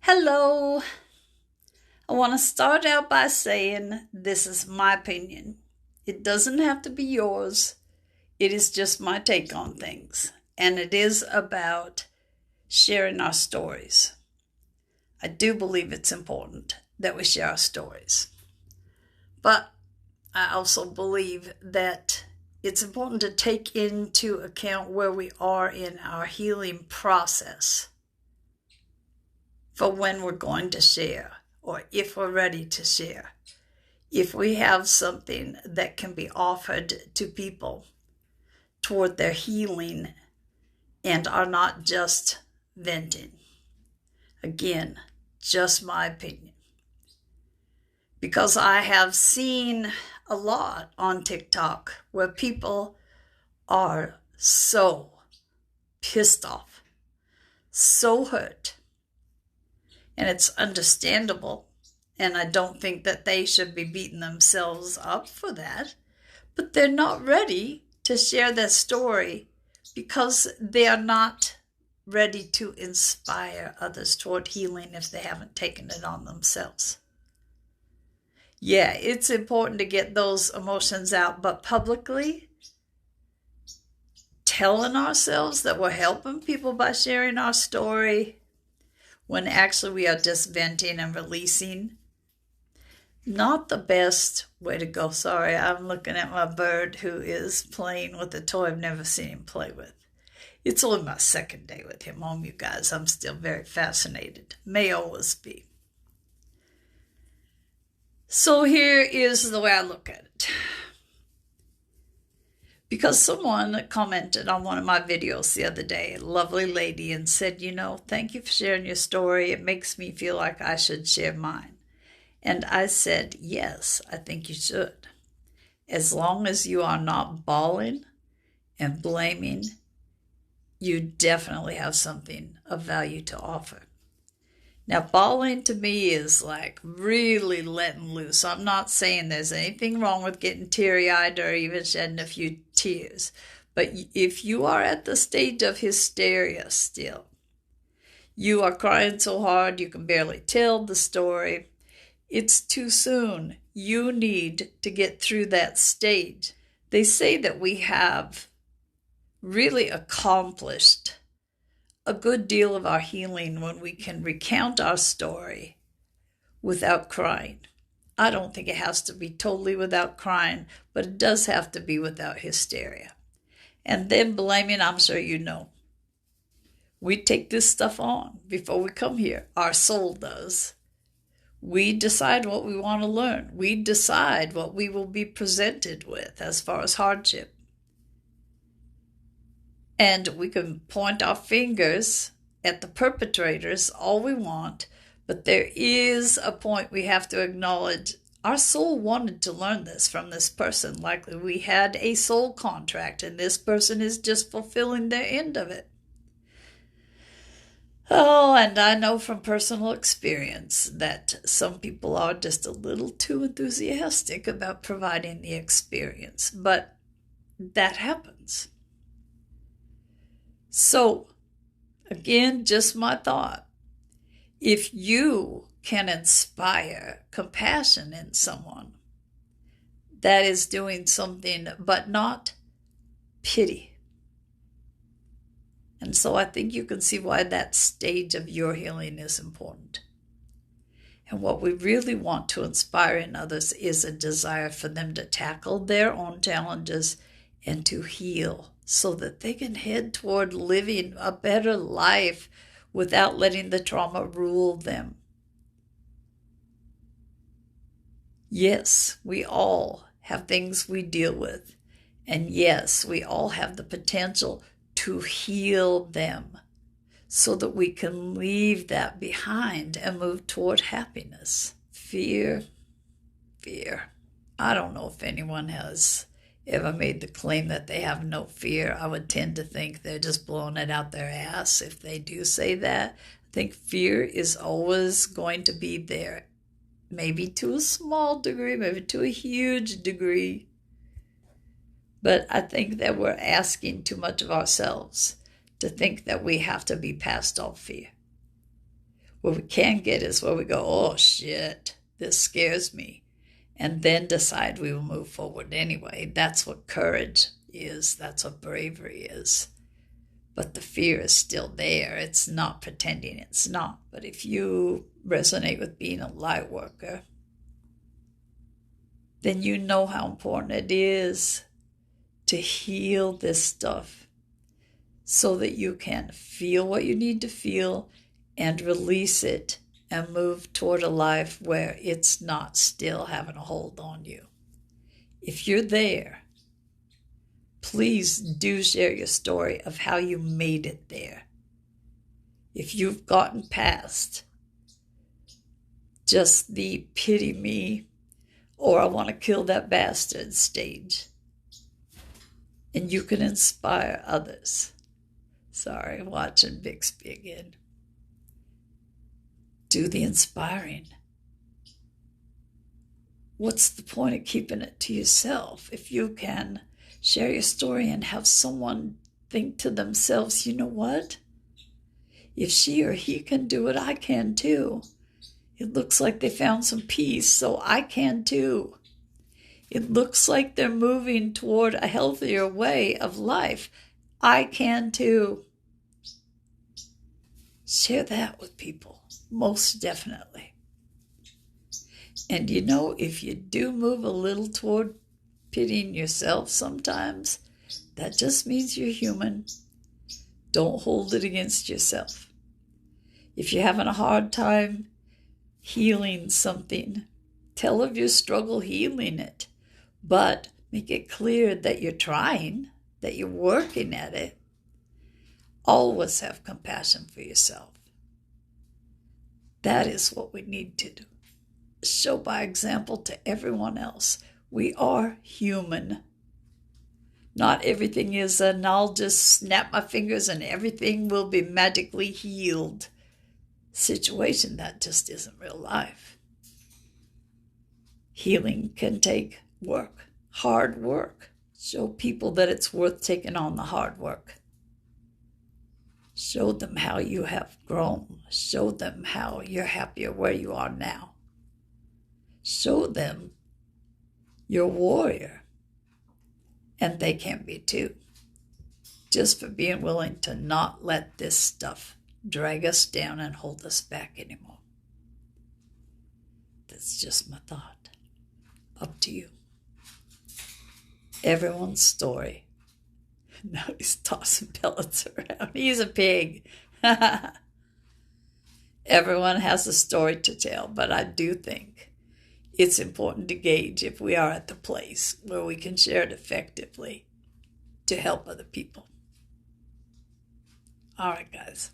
Hello. I want to start out by saying this is my opinion. It doesn't have to be yours. It is just my take on things. And it is about sharing our stories. I do believe it's important that we share our stories. But I also believe that it's important to take into account where we are in our healing process for when we're going to share, or if we're ready to share. If we have something that can be offered to people toward their healing and are not just venting. Again, just my opinion. Because I have seen a lot on TikTok where people are so pissed off, so hurt. And it's understandable. And I don't think that they should be beating themselves up for that. But they're not ready to share their story because they are not ready to inspire others toward healing if they haven't taken it on themselves. Yeah, it's important to get those emotions out, but publicly telling ourselves that we're helping people by sharing our story when actually we are just venting and releasing, not the best way to go. Sorry, I'm looking at my bird who is playing with a toy I've never seen him play with. It's only my second day with him home, you guys. I'm still very fascinated. May always be. So here is the way I look at it. Because someone commented on one of my videos the other day, a lovely lady, and said, thank you for sharing your story. It makes me feel like I should share mine. And I said, yes, I think you should. As long as you are not bawling and blaming, you definitely have something of value to offer. Now, bawling to me is like really letting loose. I'm not saying there's anything wrong with getting teary-eyed or even shedding a few tears. But if you are at the stage of hysteria still, you are crying so hard you can barely tell the story, it's too soon. You need to get through that stage. They say that we have really accomplished a good deal of our healing when we can recount our story without crying. I don't think it has to be totally without crying, but it does have to be without hysteria. And then blaming, I'm sure you know. We take this stuff on before we come here. Our soul does. We decide what we want to learn. We decide what we will be presented with as far as hardship. And we can point our fingers at the perpetrators all we want, but there is a point we have to acknowledge. Our soul wanted to learn this from this person. Likely we had a soul contract, and this person is just fulfilling their end of it. Oh, and I know from personal experience that some people are just a little too enthusiastic about providing the experience, but that happens. So, again, just my thought. If you can inspire compassion in someone, that is doing something, but not pity. And so I think you can see why that stage of your healing is important. And what we really want to inspire in others is a desire for them to tackle their own challenges and to heal so that they can head toward living a better life without letting the trauma rule them. Yes, we all have things we deal with. And yes, we all have the potential to heal them so that we can leave that behind and move toward happiness. Fear. I don't know if anyone has ever made the claim that they have no fear. I would tend to think they're just blowing it out their ass if they do say that. I think fear is always going to be there. Maybe to a small degree, maybe to a huge degree. But I think that we're asking too much of ourselves to think that we have to be past all fear. Where we can get is where we go, oh shit, this scares me. And then decide we will move forward anyway. That's what courage is. That's what bravery is. But the fear is still there. It's not pretending it's not. But if you resonate with being a light worker, then you know how important it is to heal this stuff so that you can feel what you need to feel and release it and move toward a life where it's not still having a hold on you. If you're there, please do share your story of how you made it there. If you've gotten past just the pity me or I want to kill that bastard stage, and you can inspire others. Sorry, watching Bixby again. Do the inspiring. What's the point of keeping it to yourself? If you can share your story and have someone think to themselves, you know what? If she or he can do it, I can too. It looks like they found some peace, so I can too. It looks like they're moving toward a healthier way of life. I can too. Share that with people, most definitely. And you know, if you do move a little toward pitying yourself sometimes, that just means you're human. Don't hold it against yourself. If you're having a hard time healing something, tell of your struggle healing it, but make it clear that you're trying, that you're working at it. Always have compassion for yourself. That is what we need to do. Show by example to everyone else. We are human. Not everything is and I'll just snap my fingers and everything will be magically healed situation. That just isn't real life. Healing can take work, hard work. Show people that it's worth taking on the hard work. Show them how you have grown. Show them how you're happier where you are now. Show them you're a warrior. And they can be too. Just for being willing to not let this stuff drag us down and hold us back anymore. That's just my thought. Up to you. Everyone's story. Now he's tossing pellets around. He's a pig. Everyone has a story to tell, but I do think it's important to gauge if we are at the place where we can share it effectively to help other people. All right, guys.